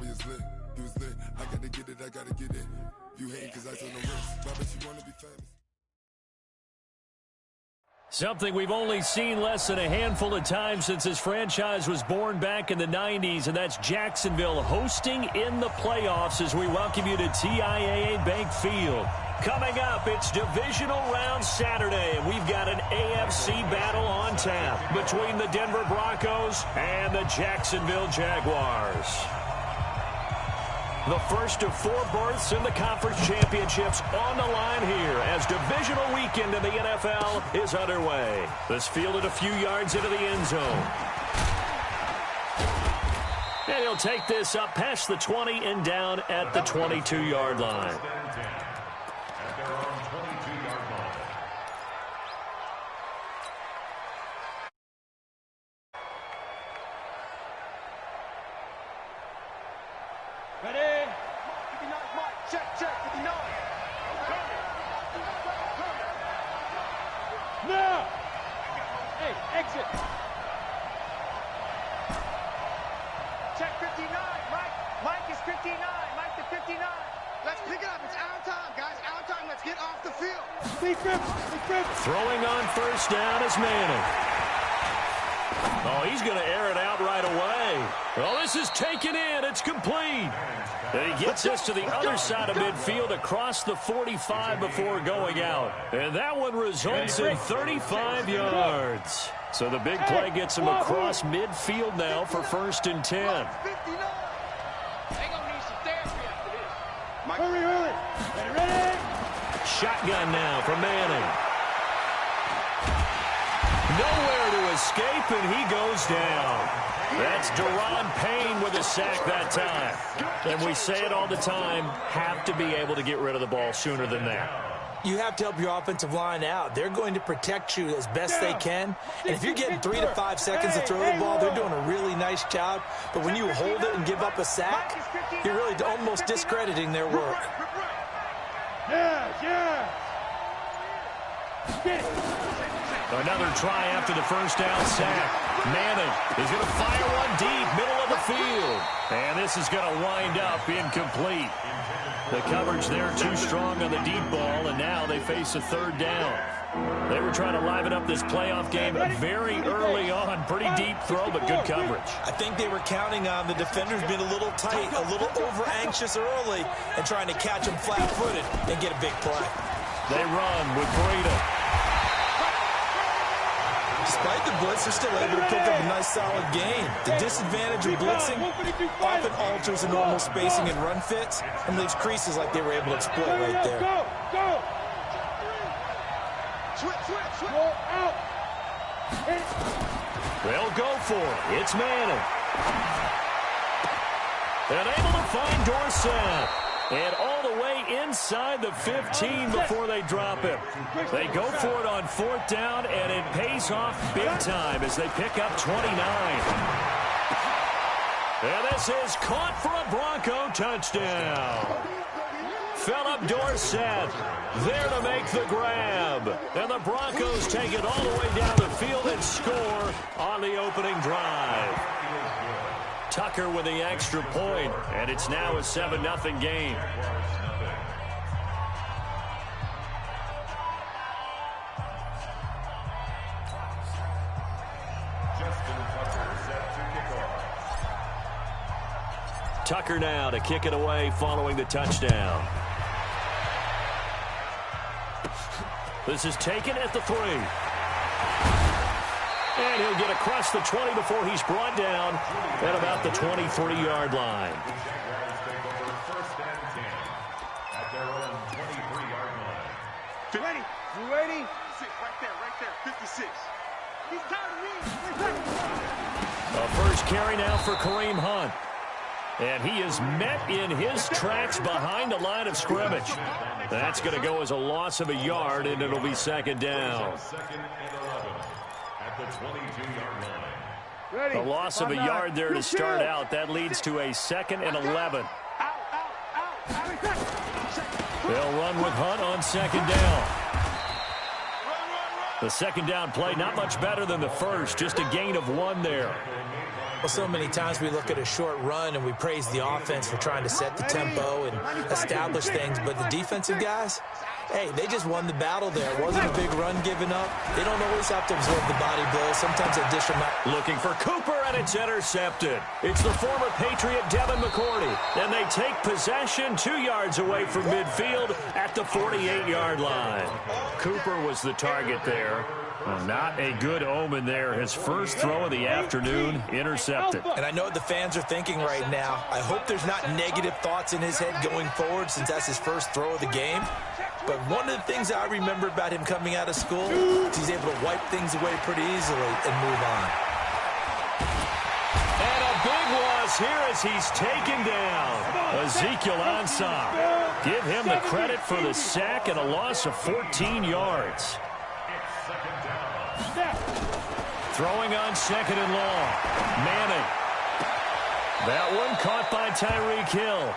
me is lit. He was lit. I gotta get it, I gotta get it. You hate cause I told no risk. But you wanna be famous. Something we've only seen less than a handful of times since this franchise was born back in the 90s, and that's Jacksonville hosting in the playoffs as we welcome you to TIAA Bank Field. Coming up, it's Divisional Round Saturday, and we've got an AFC battle on tap between the Denver Broncos and the Jacksonville Jaguars. The first of 4 berths in the conference championships on the line here as divisional weekend in the NFL is underway. This fielded a few yards into the end zone. And he'll take this up past the 20 and down at the 22-yard line. Ready? 59, Mike. Check, 59. Now! Hey, exit. Check 59, Mike. Mike is 59. Mike to 59. Let's pick it up. It's our time, guys. Our time. Let's get off the field. Throwing on first down is Manning. Oh, he's going to air it out right away. Well, this is taken in. It's complete. And he gets us to the other side of midfield across the 45 before going out. And that one results in 35 yards. So the big play gets him across midfield now for 1st and 10. They're going to need some therapy after this. Hurry. Ready? Shotgun now for Manning. Nowhere to escape, and he goes down. That's Deron Payne with a sack that time. And we say it all the time, have to be able to get rid of the ball sooner than that. You have to help your offensive line out. They're going to protect you as best they can. And if you're getting 3 to 5 seconds to throw the ball, they're doing a really nice job. But when you hold it and give up a sack, you're really almost discrediting their work. Another try after the first down sack. Manning is going to fire one deep, middle of the field. And this is going to wind up incomplete. The coverage there too strong on the deep ball, and now they face a 3rd down. They were trying to liven up this playoff game very early on. Pretty deep throw, but good coverage. I think they were counting on the defenders being a little tight, a little over-anxious early, and trying to catch them flat-footed and get a big play. They run with Breida. Despite the blitz, they're still able to pick up a nice, solid gain. The disadvantage of blitzing often alters the normal spacing and run fits and leaves creases like they were able to exploit right there. Go! Switch. Out. They'll go for it. It's Manning. And able to find Dorsett. And all the way inside the 15 before they drop him. They go for it on 4th down, and it pays off big time as they pick up 29. And this is caught for a Bronco touchdown. Philip Dorsett there to make the grab. And the Broncos take it all the way down the field and score on the opening drive. Tucker with the extra point, and it's now a 7-0 game. Tucker now to kick it away following the touchdown. This is taken at the 3. And he'll get across the 20 before he's brought down at about the 23-yard line. You ready? Right there, 56. He's tired of me. A first carry now for Kareem Hunt. And he is met in his tracks behind the line of scrimmage. That's going to go as a loss of a yard, and it'll be 2nd down. A loss of a yard there to start out. That leads to a 2nd and 11. They'll run with Hunt on 2nd down. The second down play, not much better than the first, just a gain of 1 there. Well, so many times we look at a short run and we praise the offense for trying to set the tempo and establish things, but the defensive guys, hey, they just won the battle there. It wasn't a big run given up. They don't always have to absorb the body blows. Sometimes they dish them out. Looking for Cooper, and it's intercepted. It's the former Patriot Devin McCourty, and they take possession 2 yards away from midfield at the 48-yard line. Cooper was the target there. Not a good omen there. His first throw of the afternoon, intercepted. And I know what the fans are thinking right now. I hope there's not negative thoughts in his head going forward since that's his first throw of the game. But one of the things I remember about him coming out of school is he's able to wipe things away pretty easily and move on. And a big loss here as he's taken down. Ezekiel Ansah. Give him the credit for the sack and a loss of 14 yards. Throwing on 2nd and long. Manning. That one caught by Tyreek Hill.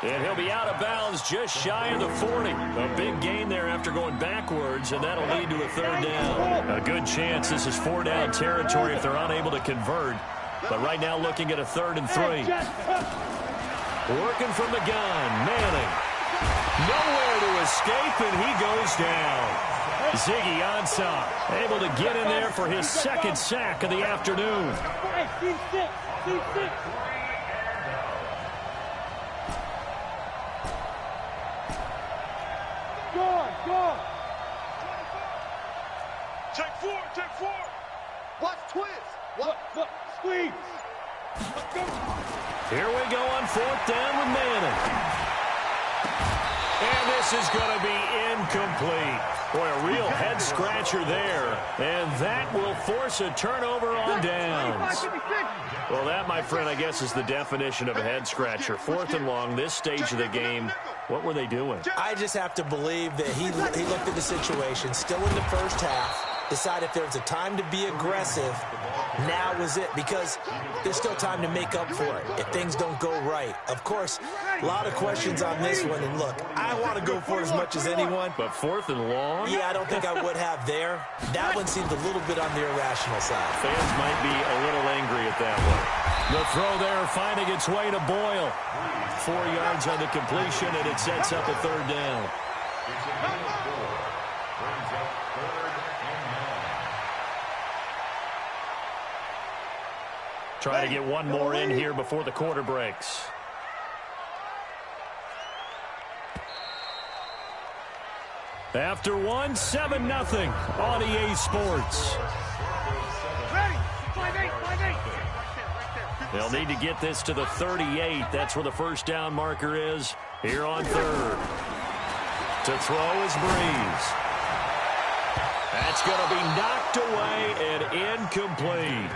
And he'll be out of bounds just shy of the 40. A big gain there after going backwards, and that'll lead to a 3rd down. A good chance this is 4-down territory if they're unable to convert. But right now looking at a 3rd and 3. Working from the gun. Manning. Nowhere to escape, and he goes down. Ziggy Ansah able to get in there for his 2nd sack of the afternoon. Check 4. Watch twist. What? Squeeze. Here we go on 4th down with Manning. And this is going to be incomplete. Boy, a real head-scratcher there. And that will force a turnover on downs. Well, that, my friend, I guess is the definition of a head-scratcher. 4th and long, this stage of the game. What were they doing? I just have to believe that he looked at the situation, still in the first half, decided if there was a time to be aggressive, now was it, because there's still time to make up for it if things don't go right. Of course, a lot of questions on this one, and look, I want to go for it as much as anyone. But 4th and long? Yeah, I don't think I would have there. That one seemed a little bit on the irrational side. Fans might be a little angry at that one. The throw there finding its way to Boyle. 4 yards on the completion, and it sets up a 3rd down. Try to get one more in here before the quarter breaks. After one, 7-0 on EA Sports. Ready. 5-8. They'll need to get this to the 38. That's where the 1st down marker is here on 3rd. To throw is Breeze. That's going to be knocked away and incomplete.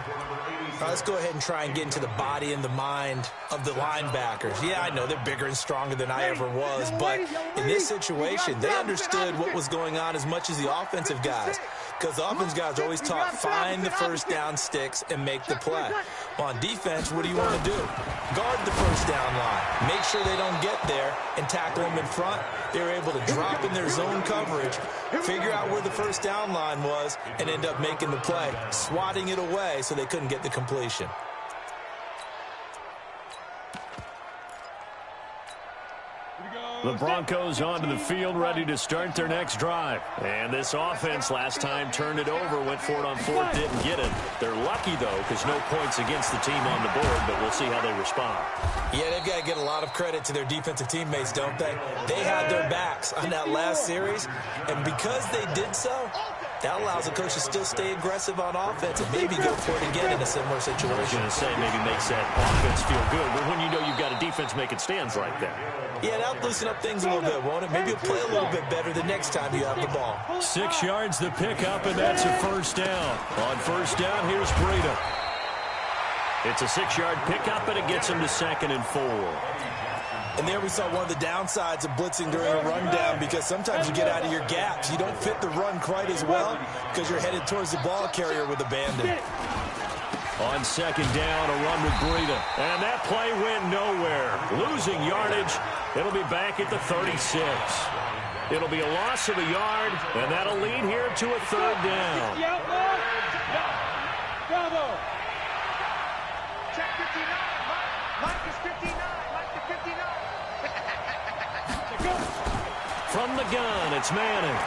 Let's go ahead and try and get into the body and the mind of the linebackers. Yeah, I know they're bigger and stronger than I ever was, but in this situation, they understood what was going on as much as the offensive guys, because the offensive guys are always taught, find the 1st down sticks and make the play. Well, on defense, what do you want to do? Guard the 1st down line. Make sure they don't get there and tackle them in front. They were able to drop in their zone coverage, figure out where the 1st down line was, and end up making the play, swatting it away so they couldn't get the completion. The Broncos onto the field, ready to start their next drive. And this offense last time turned it over, went for it on 4th, didn't get it. They're lucky, though, because no points against the team on the board, but we'll see how they respond. Yeah, they've got to get a lot of credit to their defensive teammates, don't they? They had their backs on that last series, and because they did so, that allows the coach to still stay aggressive on offense and maybe go for it again in a similar situation. I was going to say, maybe makes that offense feel good, but when you know you've got a defense making stands like that. Yeah, that'll loosen up things a little bit, won't it? Maybe you'll play a little bit better the next time you have the ball. 6 yards the pickup, and that's a 1st down. On 1st down, here's Breida. It's a 6-yard pickup, and it gets him to 2nd and 4. And there we saw one of the downsides of blitzing during a rundown, because sometimes you get out of your gaps. You don't fit the run quite as well because you're headed towards the ball carrier with abandon. On 2nd down, a run with Breida. And that play went nowhere. Losing yardage. It'll be back at the 36. It'll be a loss of a yard, and that'll lead here to a third down. Bravo. Check 59. Mike is 59. Mike is 59. From the gun, it's Manning.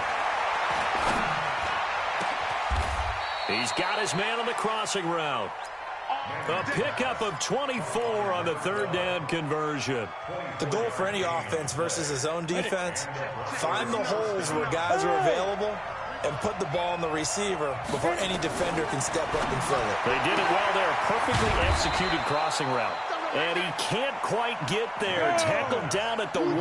He's got his man on the crossing route. A pickup of 24 on the third down conversion. The goal for any offense versus his own defense, find the holes where guys are available and put the ball on the receiver before any defender can step up and fill it. They did it well there. Perfectly executed crossing route. And he can't quite get there. Tackled down at the 1.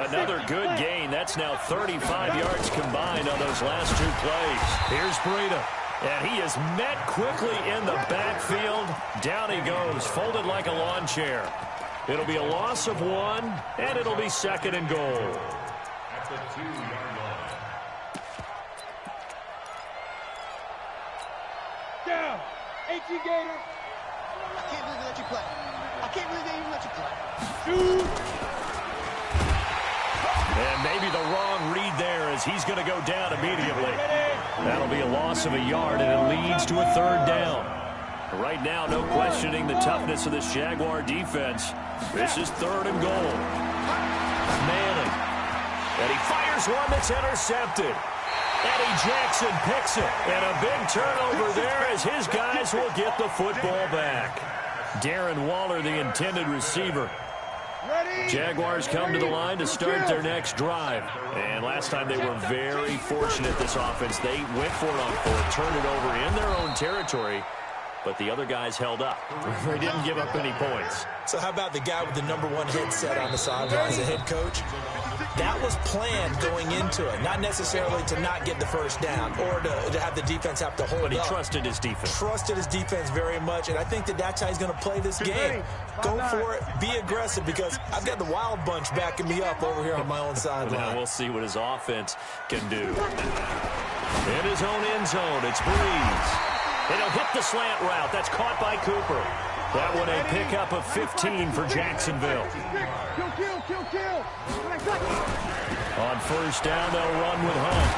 Another good gain. That's now 35 yards combined on those last 2 plays. Here's Breida. And he is met quickly in the backfield. Down he goes, folded like a lawn chair. It'll be a loss of 1, and it'll be 2nd and goal. At the 2-yard line. Down. 18 Gator. I can't believe they let you play. I can't believe they even let you play. Shoot. And maybe the wrong read there as he's going to go down immediately. That'll be a loss of a yard, and it leads to a third down. Right now, no questioning the toughness of this Jaguar defense. This is 3rd and goal. Manning. And he fires one that's intercepted. Eddie Jackson picks it. And a big turnover there as his guys will get the football back. Darren Waller, the intended receiver. Jaguars come to the line to start their next drive. And last time they were very fortunate, this offense. They went for it on 4th, turned it over in their own territory, but the other guys held up. They didn't give up any points. So how about the guy with the #1 headset on the sidelines, the head coach? That was planned going into it, not necessarily to not get the first down or to have the defense have to hold up. But he trusted his defense. Trusted his defense very much, and I think that's how he's going to play this game. Go for it, be aggressive, because I've got the wild bunch backing me up over here on my own sideline. Now we'll see what his offense can do. In his own end zone, it's Breeze. And he'll hit the slant route. That's caught by Cooper. That one a pickup of 15 for Jacksonville. Kill. On first down, they'll run with Hunt.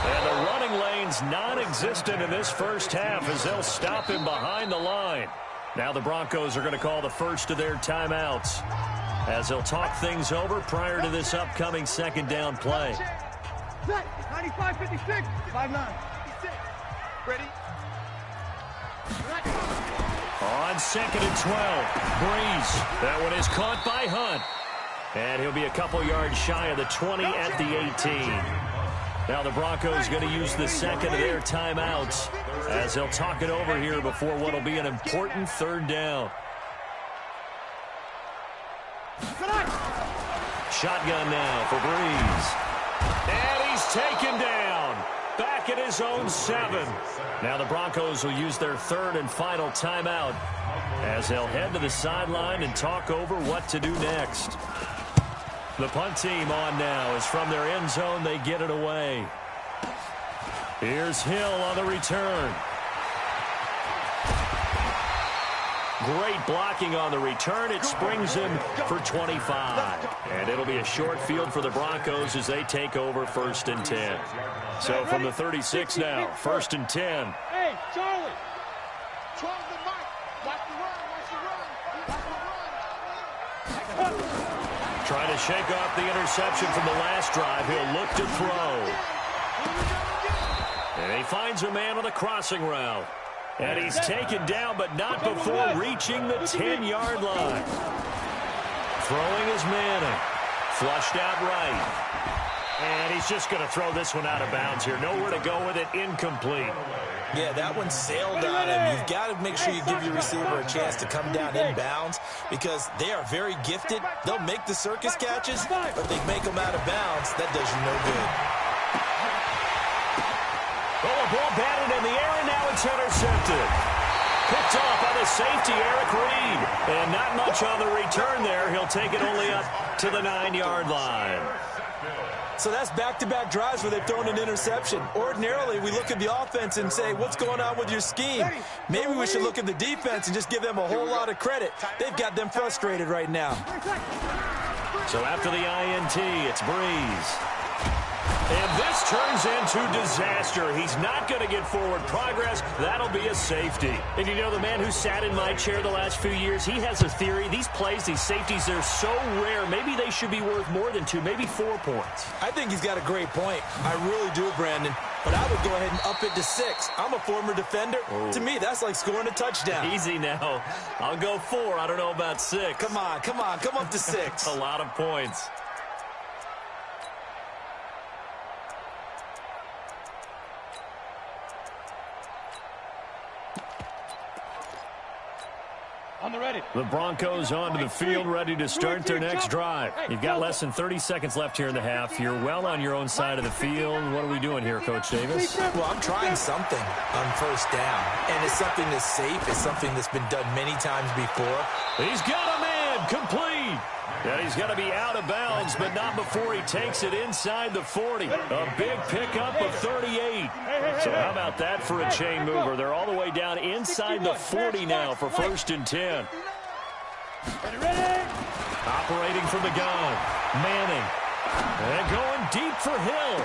And the running lane's non-existent in this first half as they'll stop him behind the line. Now the Broncos are going to call the first of their timeouts as they'll talk things over prior to this upcoming 2nd down play. 95, 56, 5-9. Ready? On 2nd and 12, Breeze. That one is caught by Hunt. And he'll be a couple yards shy of the 20 at the 18. Now the Broncos going to use the 2nd of their timeouts as they'll talk it over here before what will be an important 3rd down. Shotgun now for Breeze. And he's taken down. Back at his own 7. Now the Broncos will use their 3rd and final timeout as they'll head to the sideline and talk over what to do next. The punt team on now as from their end zone they get it away. Here's Hill on the return. Great blocking on the return. It springs him for 25. And it'll be a short field for the Broncos as they take over 1st and 10. So from the 36 now, 1st and 10. Hey, Charlie. Charlie the Mike. Watch the run. Trying to shake off the interception from the last drive. He'll look to throw. And he finds a man on the crossing route. And he's taken down, but not before reaching the 10-yard line. Throwing is Manning. Flushed out right. And he's just going to throw this one out of bounds here. Nowhere to go with it. Incomplete. Yeah, that one sailed on him. You've got to make sure you give your receiver a chance to come down inbounds because they are very gifted. They'll make the circus catches, but they make them out of bounds. That does you no good. Oh, a ball batted in the air, and now it's intercepted. Picked off by the safety, Eric Reed. And not much on the return there. He'll take it only up to the 9-yard line. So that's back-to-back drives where they've thrown an interception. Ordinarily, we look at the offense and say, what's going on with your scheme? Maybe we should look at the defense and just give them a whole lot of credit. They've got them frustrated right now. So after the INT, it's Breeze. And this turns into disaster. He's not going to get forward progress. That'll be a safety. And you know, the man who sat in my chair the last few years, he has a theory. These plays, these safeties, they're so rare. Maybe they should be worth more than 2, maybe 4 points. I think he's got a great point. I really do, Brandon. But I would go ahead and up it to 6. I'm a former defender. Oh. To me, that's like scoring a touchdown. Easy now. I'll go 4. I don't know about 6. Come on. Come up to 6. A lot of points. The Broncos onto the field, ready to start their next drive. You've got less than 30 seconds left here in the half. You're well on your own side of the field. What are we doing here, Coach Davis? Well, I'm trying something on first down. And it's something that's safe. It's something that's been done many times before. He's got a man, complete. And he's going to be out of bounds, but not before he takes it inside the 40. A big pickup of 38. So how about that for a chain mover? They're all the way down inside the 40 now for 1st and 10. Operating from the gun, Manning. And going deep for Hill.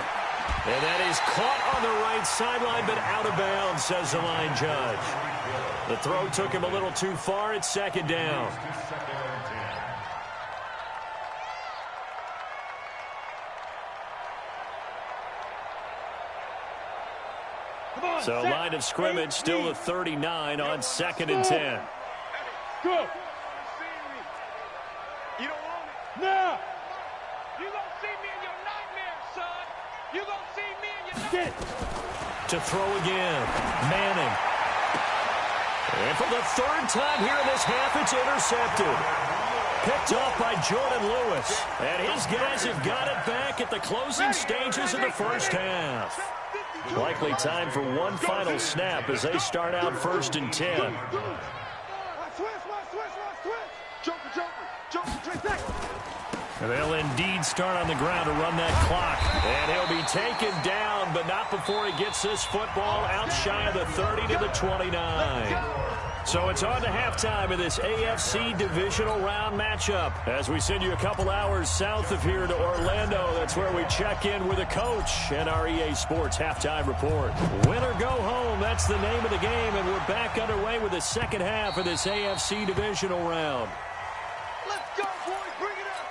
And that is caught on the right sideline, but out of bounds, says the line judge. The throw took him a little too far. It's 2nd down. So line of scrimmage still the 39 on 2nd and 10. Go. You don't want it. No. You gonna see me in your nightmares, son. You gonna see me in your nightmares. To throw again, Manning. And for the 3rd time here in this half, it's intercepted. Picked off by Jordan Lewis. And his guys have got it back at the closing stages of the first half. Likely time for one final snap as they start out 1st and 10. And they'll indeed start on the ground to run that clock. And he'll be taken down, but not before he gets this football out shy of the 30 to the 29. So it's on to halftime of this AFC divisional round matchup. As we send you a couple hours south of here to Orlando, that's where we check in with a coach and our EA Sports halftime report. Win or go home, that's the name of the game, and we're back underway with the second half of this AFC divisional round. Let's go, boys. Bring it up.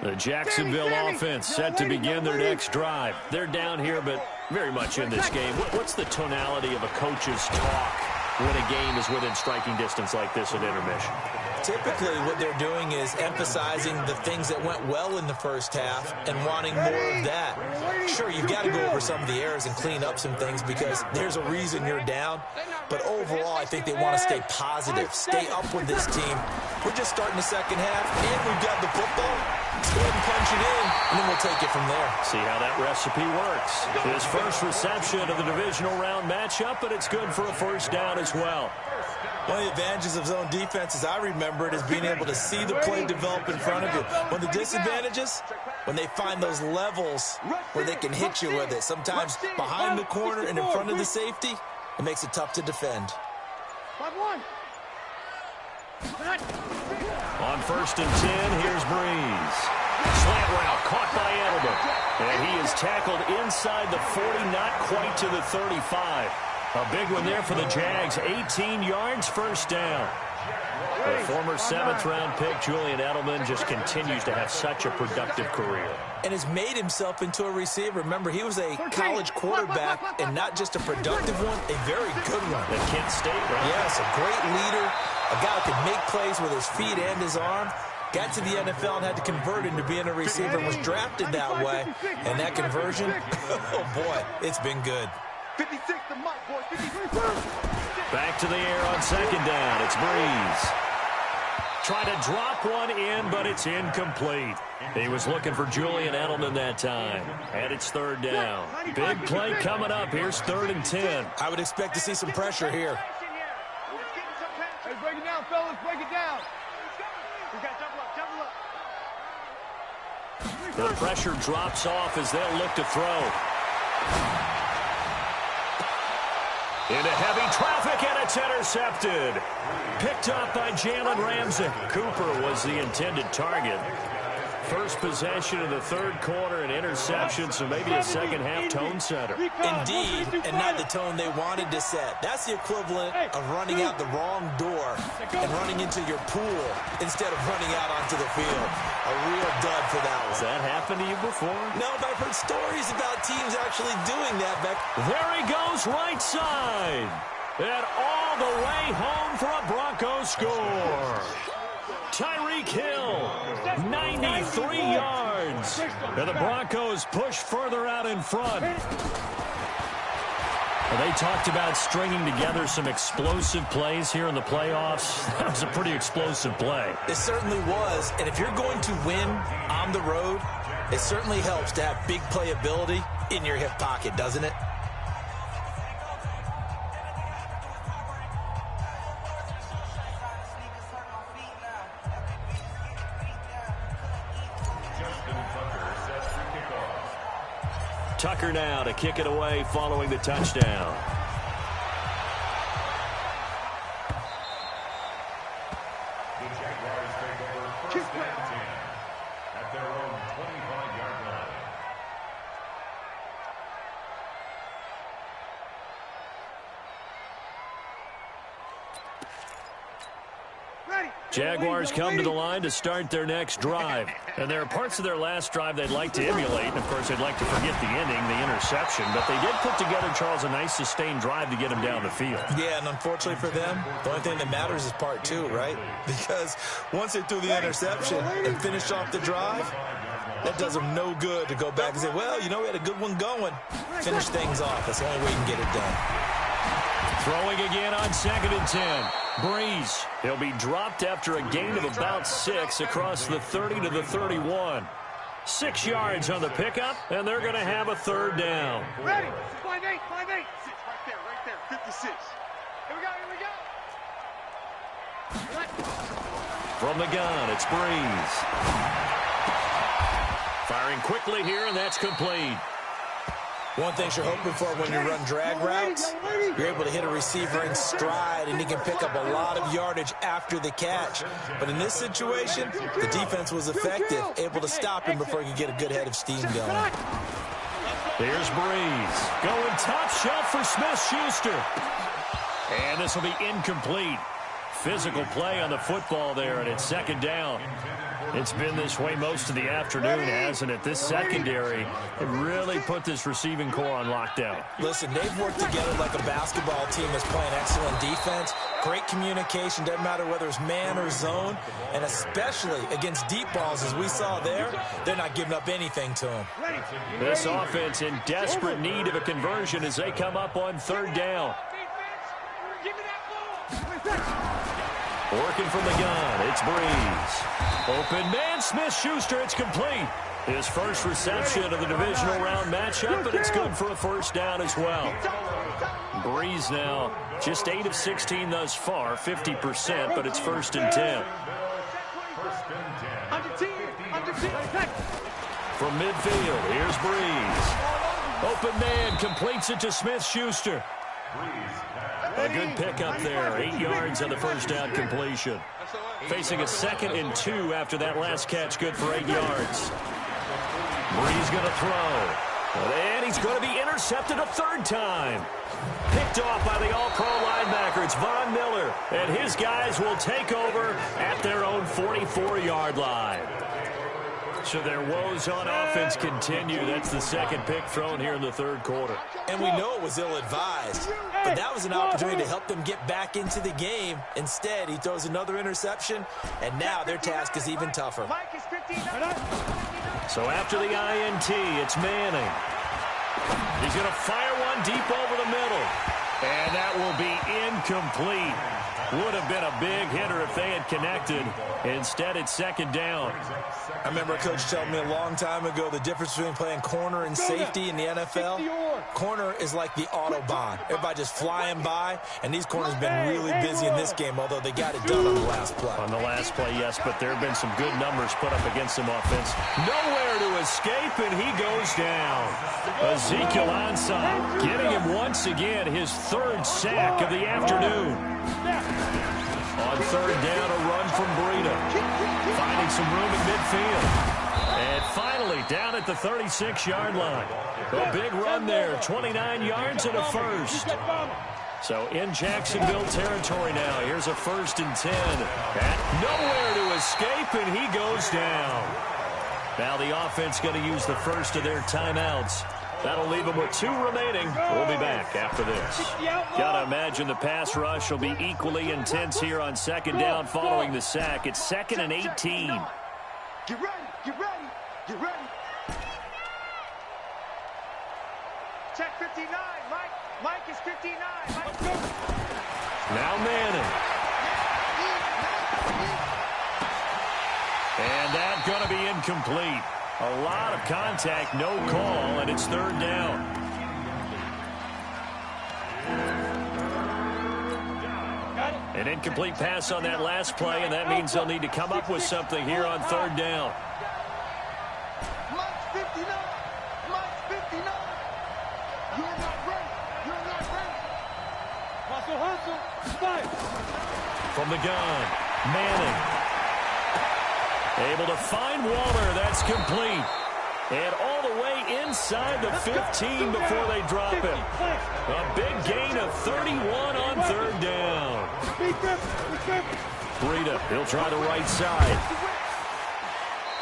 The Jacksonville offense set to begin their next drive. They're down here, but very much in this game. What's the tonality of a coach's talk when a game is within striking distance like this at intermission? Typically, what they're doing is emphasizing the things that went well in the first half and wanting more of that. Sure, you've got to go over some of the errors and clean up some things because there's a reason you're down. But overall, I think they want to stay positive, stay up with this team. We're just starting the second half, and we've got the football. Let's go ahead and punch it in, and then we'll take it from there. See how that recipe works. His first reception of the divisional round matchup, but it's good for a 1st down as well. One of the advantages of zone defense, as I remember it, is being able to see the play develop in front of you. One of the disadvantages, when they find those levels where they can hit you with it, sometimes behind the corner and in front of the safety, it makes it tough to defend. On 1st and 10, here's Breeze. Slant route caught by Edelman. And he is tackled inside the 40, not quite to the 35. A big one there for the Jags. 18 yards, 1st down. The former 7th-round pick, Julian Edelman, just continues to have such a productive career. And has made himself into a receiver. Remember, he was a college quarterback, and not just a productive one, a very good one. At Kent State, right? Yes, a great leader, a guy who could make plays with his feet and his arm. Got to the NFL and had to convert into being a receiver and was drafted that way. And that conversion, oh boy, it's been good. 56 to Mike, boys. 56. Back to the air on 2nd down. It's Breeze. Trying to drop one in, but it's incomplete. He was looking for Julian Edelman that time. And it's 3rd down. Big play coming up. Here's 3rd and 10. I would expect to see some pressure here. Hey, break it down, fellas. Break it down. We got double up, double up. The pressure drops off as they'll look to throw. Into heavy traffic, and it's intercepted. Picked up by Jalen Ramsey. Cooper was the intended target. First possession of the third quarter, an interception, so maybe a second-half tone setter. Indeed, and not the tone they wanted to set. That's the equivalent of running out the wrong door and running into your pool instead of running out onto the field. A real dud for that one. Has that happened to you before? No, but I've heard stories about teams actually doing that, Beck. There he goes, right side. And all the way home for a Broncos score. Tyreek Hill, 93 yards. And the Broncos push further out in front. Well, they talked about stringing together some explosive plays here in the playoffs. That was a pretty explosive play. It certainly was. And if you're going to win on the road, it certainly helps to have big playability in your hip pocket, doesn't it? Tucker now to kick it away following the touchdown. The Jaguars take over first and 10 at their own 25-yard line. Jaguars come to the line to start their next drive. And there are parts of their last drive they'd like to emulate. And, of course, they'd like to forget the ending, the interception. But they did put together, Charles, a nice sustained drive to get him down the field. Yeah, and unfortunately for them, the only thing that matters is part two, right? Because once they threw the interception and finished off the drive, that does them no good to go back and say, well, you know, we had a good one going. Finish things off. That's the only way you can get it done. Throwing again on 2nd and 10. Breeze. He'll be dropped after a gain of about 6 across the 30 to the 31. 6 yards on the pickup, and they're going to have a third down. Ready? 5-8, 5-8. Right there, 56. Here we go, here we go. From the gun, it's Breeze. Firing quickly here, and that's complete. One thing you're hoping for when you run drag routes, you're able to hit a receiver in stride, and he can pick up a lot of yardage after the catch. But in this situation, the defense was effective, able to stop him before he could get a good head of steam going. Here's Breeze. Going top shelf for Smith-Schuster. And this will be incomplete. Physical play on the football there, and it's 2nd down. It's been this way most of the afternoon, hasn't it? This secondary, it really put this receiving core on lockdown. Listen, they've worked together like a basketball team that's playing excellent defense. Great communication, doesn't matter whether it's man or zone. And especially against deep balls, as we saw there, they're not giving up anything to them. This offense in desperate need of a conversion as they come up on 3rd down. Working from the gun, it's Breeze. Open man, Smith-Schuster, it's complete. His first reception of the divisional round matchup, but it's good for a first down as well. Breeze now just 8 of 16 thus far, 50%, but it's 1st and 10. From midfield, here's Breeze. Open man, completes it to Smith-Schuster. A good pickup there, 8 yards on the first down completion. Facing a 2nd and 2 after that last catch, good for 8 yards. Breeze going to throw. And he's going to be intercepted a 3rd time. Picked off by the all-pro linebacker. It's Von Miller. And his guys will take over at their own 44-yard line. So their woes on offense continue. That's the 2nd pick thrown here in the 3rd quarter. And we know it was ill-advised, but that was an opportunity to help them get back into the game. Instead, he throws another interception, and now their task is even tougher. So after the INT, it's Manning. He's going to fire one deep over the middle. And that will be incomplete. Would have been a big hitter if they had connected. Instead, it's second down. I remember a coach telling me a long time ago the difference between playing corner and safety in the NFL. Corner is like the Autobahn. Everybody just flying by, and these corners have been really busy in this game, although they got it done on the last play. On the last play, yes, but there have been some good numbers put up against them offense. Nowhere to escape, and he goes down. Ezekiel Ansah getting him once again his third sack of the afternoon. On third down, a run from Breida. Finding some room in midfield. And finally, down at the 36-yard line. A big run there, 29 yards and a first. So in Jacksonville territory now. Here's a 1st and 10. And nowhere to escape, and he goes down. Now the offense going to use the first of their timeouts. That'll leave them with 2 remaining. We'll be back after this. Got to imagine the pass rush will be equally intense here on second down following the sack. It's 2nd and 18. Get ready, get ready, get ready. Check 59, Mike. Mike is 59. Mike. Now Manning. And that's going to be incomplete. A lot of contact, no call, and it's third down. An incomplete pass on that last play, and that means they'll need to come up with something here on third down. Mike's 59. Mike's 59. You're not ready. You're not ready. Hustle, hustle. Fight. From the gun, Manning. Able to find Waller. That's complete. And all the way inside the 15 before they drop him. A big gain of 31 on third down. Breida, he'll try the right side.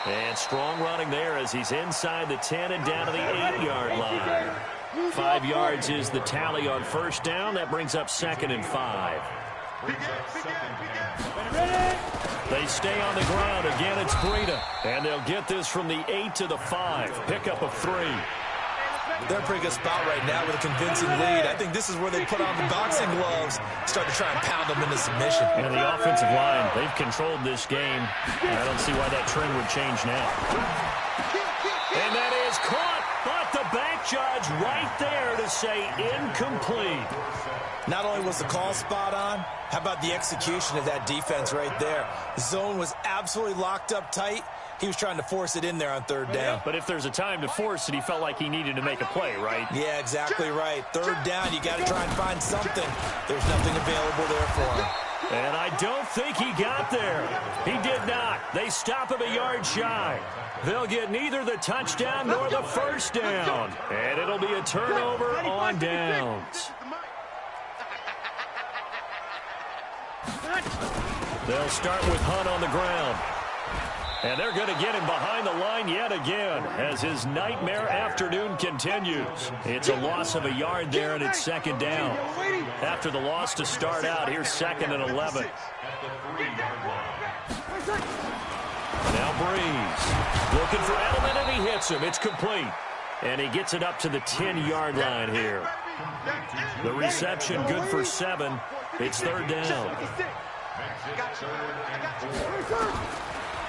And strong running there as he's inside the 10 and down to the 8-yard line. 5 yards is the tally on first down. That brings up 2nd and 5. They stay on the ground. Again, it's Breida. And they'll get this from the 8 to the 5. Pickup of 3. They're in a pretty good spot right now with a convincing lead. I think this is where they put on the boxing gloves, start to try and pound them into submission. And the offensive line, they've controlled this game. I don't see why that trend would change now. And that is caught, but the back judge right there to say incomplete. Not only was the call spot on, how about the execution of that defense right there? The zone was absolutely locked up tight. He was trying to force it in there on third down. But if there's a time to force it, he felt like he needed to make a play, right? Yeah, exactly right. Third down, you got to try and find something. There's nothing available there for him. And I don't think he got there. He did not. They stop him a yard shy. They'll get neither the touchdown nor the first down. And it'll be a turnover on downs. They'll start with Hunt on the ground. And they're going to get him behind the line yet again as his nightmare afternoon continues. It's a loss of a yard there, and it's second down. After the loss to start out, here's 2nd and 11. Now Breeze looking for Edelman, and he hits him. It's complete. And he gets it up to the 10-yard line here. The reception good for 7. It's third down.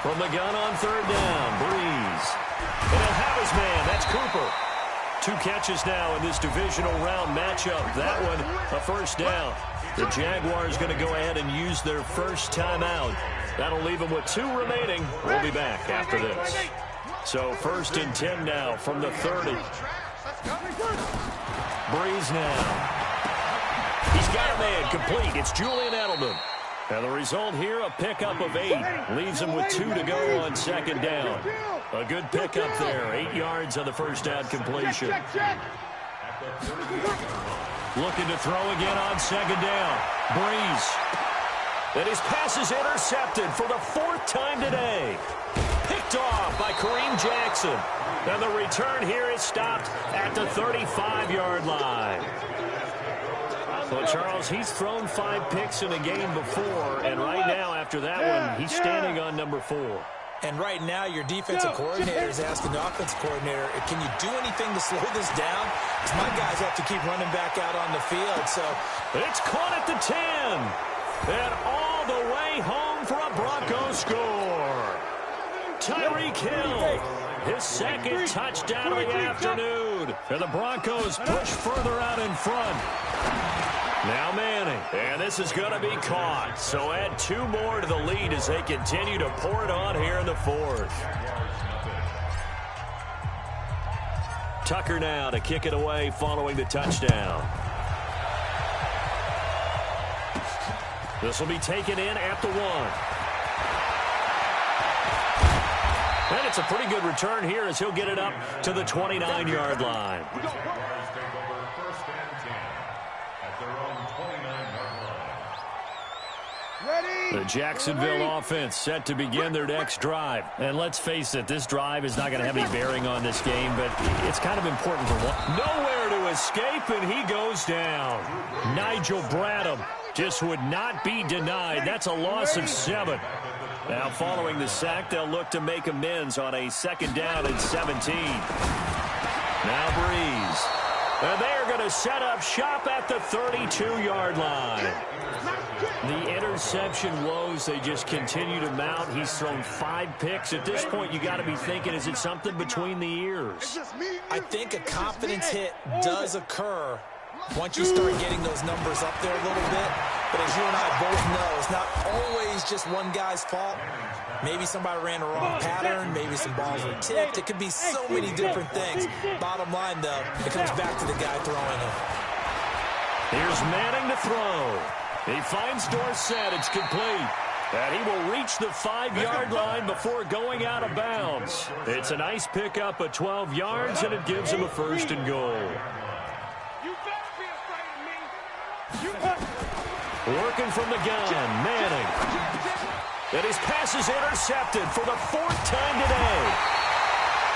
From the gun on third down, Breeze. And he'll have his man. That's Cooper. 2 catches now in this divisional round matchup. That one, a first down. The Jaguars going to go ahead and use their first timeout. That'll leave them with 2 remaining. We'll be back after this. So 1st and 10 now from the 30. Breeze now. He's got a man complete. It's Julian Edelman. And the result here, a pickup of 8. Leaves him with 2 to go on second down. A good pickup there. 8 yards on the first down completion. Looking to throw again on second down. Breeze. And his pass is intercepted for the 4th time today. Picked off by Kareem Jackson. And the return here is stopped at the 35-yard line. Well, Charles, he's thrown 5 picks in a game before, and right now, after that one, he's standing on number 4. And right now, your defensive coordinator is asking the offensive coordinator, can you do anything to slow this down? Because my guys have to keep running back out on the field, so. It's caught at the 10. And all the way home for a Broncos score. Tyreek Hill, his second touchdown of the afternoon. And the Broncos push further out in front. Now Manning, and this is going to be caught. So add 2 more to the lead as they continue to pour it on here in the fourth. Tucker now to kick it away following the touchdown. This will be taken in at the 1. And it's a pretty good return here as he'll get it up to the 29-yard line. The Jacksonville offense set to begin their next drive. And let's face it, this drive is not going to have any bearing on this game, but it's kind of important for one. Nowhere to escape, and he goes down. Nigel Bradham just would not be denied. That's a loss of 7. Now, following the sack, they'll look to make amends on a 2nd down and 17. Now Breeze. And they're going to set up shop at the 32-yard line. The interception woes, they just continue to mount. He's thrown 5 picks. At this point, you got to be thinking, is it something between the ears? I think a confidence hit does occur once you start getting those numbers up there a little bit. But as you and I both know, it's not always just one guy's fault. Maybe somebody ran a wrong pattern. Maybe some balls were tipped. It could be so many different things. Bottom line, though, it comes back to the guy throwing it. Here's Manning to throw. He finds Dorsett. It's complete. And he will reach the 5-yard line before going out of bounds. It's a nice pickup of 12 yards, and it gives him a 1st and goal. You better be afraid of me. Working from the gun, Manning. And his pass is intercepted for the 4th time today.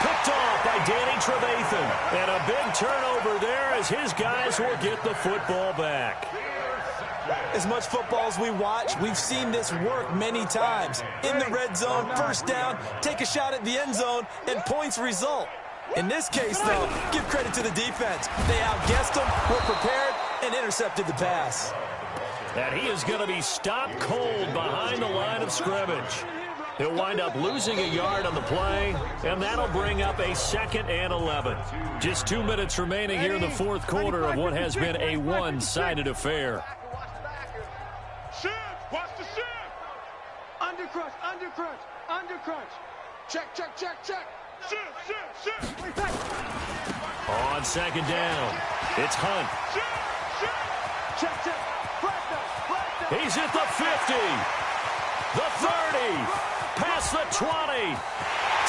Picked off by Danny Trevathan. And a big turnover there as his guys will get the football back. As much football as we watch, we've seen this work many times. In the red zone, 1st down, take a shot at the end zone, and points result. In this case, though, give credit to the defense. They outguessed them, were prepared, and intercepted the pass. And he is going to be stopped cold behind the line of scrimmage. He'll wind up losing a yard on the play, and that'll bring up a 2nd and 11. Just 2 minutes remaining here in the 4th quarter of what has been a one-sided affair. Shift! Watch the shift! Undercrunch, undercrunch, undercrunch. Check, check, check, check. Shift, shift, shift! On 2nd down, it's Hunt. Shift, shift! Check, check. Flag down, flag down. He's at the 50, the 30, past the 20.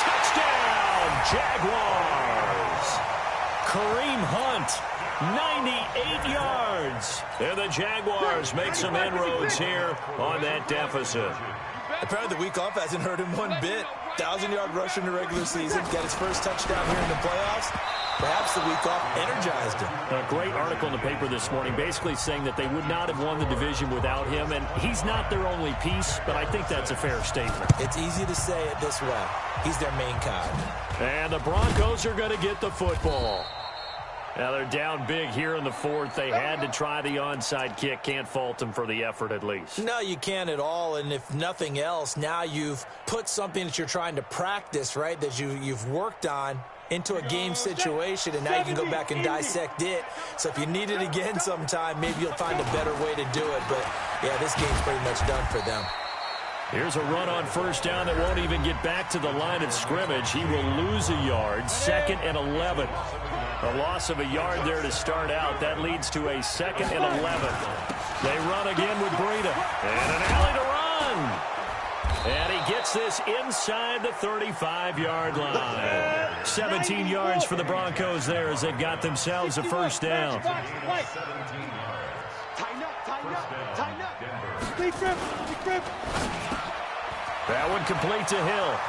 Touchdown, Jaguars. Kareem Hunt, 98 yards. And the Jaguars make some inroads here on that deficit. Apparently the week off hasn't hurt him one bit. 1,000-yard rush in the regular season. Got his first touchdown here in the playoffs. Perhaps the week off energized him. A great article in the paper this morning basically saying that they would not have won the division without him. And he's not their only piece, but I think that's a fair statement. It's easy to say it this way. He's their main guy. And the Broncos are going to get the football. Now they're down big here in the 4th. They had to try the onside kick. Can't fault them for the effort at least. No, you can't at all. And if nothing else, now you've put something that you're trying to practice, right, that you've worked on into a game situation, and now you can go back and dissect it. So if you need it again sometime, maybe you'll find a better way to do it. But, yeah, this game's pretty much done for them. Here's a run on 1st down that won't even get back to the line of scrimmage. He will lose a yard, 2nd and 11. A loss of a yard there to start out. That leads to a 2nd and 11. They run again with Breida. And an alley to run. And he gets this inside the 35-yard line. 17 yards for the Broncos there as they've got themselves a 1st down. Tighten up, tighten up, tighten up. Big grip, big grip. That one complete to Hill.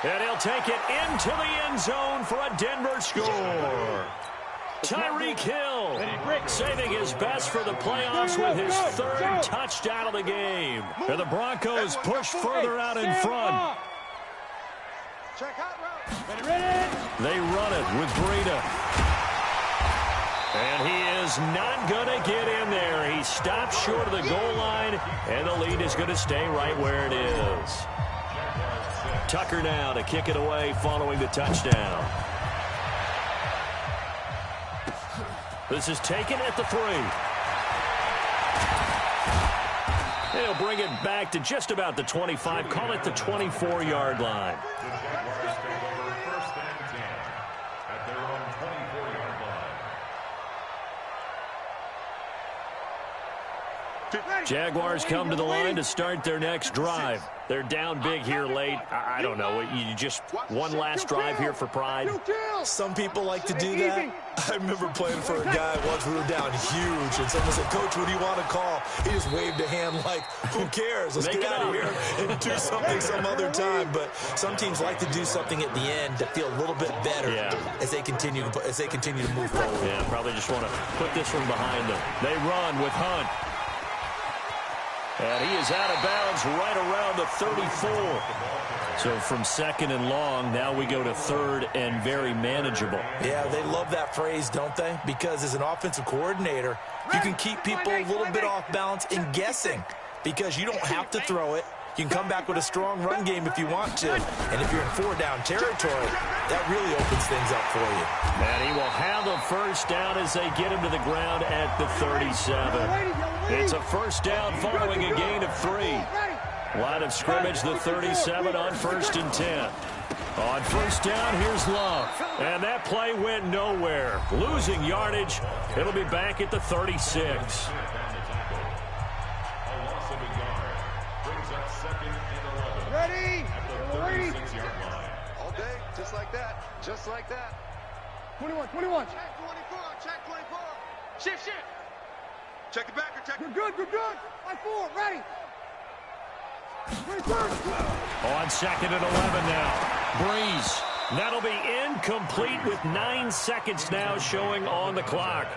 And he'll take it into the end zone for a Denver score. Tyreek Hill saving his best for the playoffs with his 3rd touchdown of the game. And the Broncos push further out in front. Check out route. They run it with Breida. And he is not going to get in there. He stops short of the goal line, and the lead is going to stay right where it is. Tucker now to kick it away following the touchdown. This is taken at the 3. He'll bring it back to just about the 25. Call it the 24-yard line. The Jaguars take over 1st and 10 at their own 24-yard line. Jaguars come to the line to start their next drive. They're down big here late. I don't know. You just one last drive here for pride. Some people like to do that. I remember playing for a guy once. We were down huge, and someone said, "Coach, what do you want to call?" He just waved a hand like, "Who cares? Let's get out of here and do something some other time." But some teams like to do something at the end to feel a little bit better as they continue to move forward. Yeah, probably just want to put this one behind them. They run with Hunt. And he is out of bounds right around the 34. So from 2nd and long, now we go to 3rd and very manageable. Yeah, they love that phrase, don't they? Because as an offensive coordinator, you can keep people a little bit off balance and guessing because you don't have to throw it. You can come back with a strong run game if you want to. And if you're in 4-down territory, that really opens things up for you. And he will have the 1st down as they get him to the ground at the 37. It's a 1st down following a gain of 3. Line of scrimmage, the 37 on 1st and 10. On 1st down, here's Love. And that play went nowhere. Losing yardage. It'll be back at the 36. Ready? At the 36-yard line. All day, just like that. Just like that. 21. Check 24. Check 24. Shift. Check the backer. Check. You're good. 5-4. Ready. On 2nd and 11 now. Breeze. That'll be incomplete with 9 seconds now showing on the clock.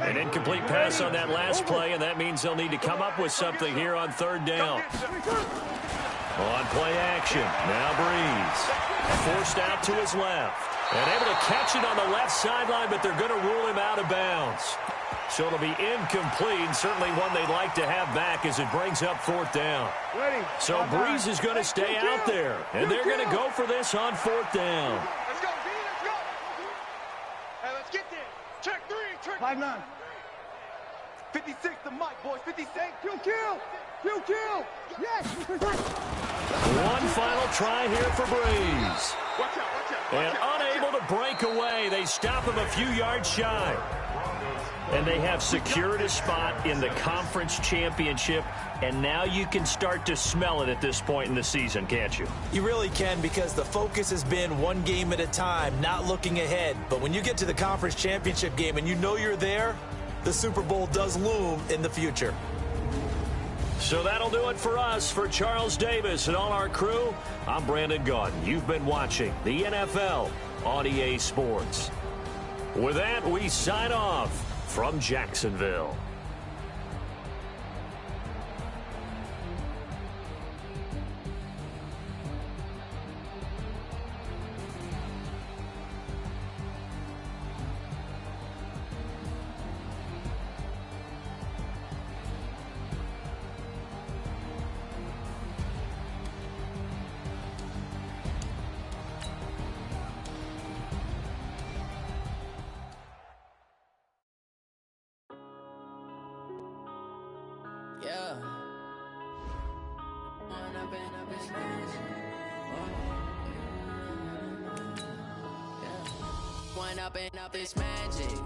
An incomplete pass on that last play, and that means they'll need to come up with something here on 3rd down. On play action, now Breeze. Forced out to his left. And able to catch it on the left sideline, but they're going to rule him out of bounds. So it'll be incomplete, and certainly one they'd like to have back as it brings up 4th down. So Breeze is going to stay out there, and they're going to go for this on 4th down. Let's go, B. Let's go. Hey, let's get there. Check 3. Check 5-9. 56, the mic, boys. 56. Kill. Yes. One final try here for Breeze. Watch out. And unable to break away. They stop him a few yards shy. And they have secured a spot in the conference championship. And now you can start to smell it at this point in the season, can't you? You really can, because the focus has been one game at a time, not looking ahead. But when you get to the conference championship game and you know you're there, the Super Bowl does loom in the future. So that'll do it for us. For Charles Davis and all our crew, I'm Brandon Gaudin. You've been watching the NFL on EA Sports. With that, we sign off from Jacksonville. Yeah. One up and up is magic.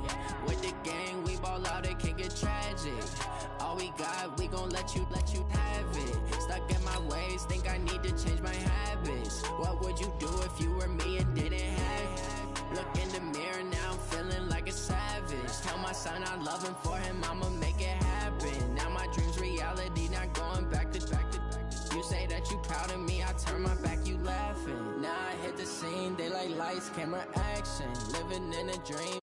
With the gang, we ball out, it can get tragic. All we got, we gon' let you have it. Stuck in my ways, think I need to change my habits. What would you do if you were me and didn't have it? Look in the mirror, now I'm feeling like a savage. Tell my son I love him, for him I'ma make it happen. Now my dream's reality, not going back to. You say that you proud of me, I turn my back, you laughing. Now I hit the scene, they like lights, camera, action. Living in a dream.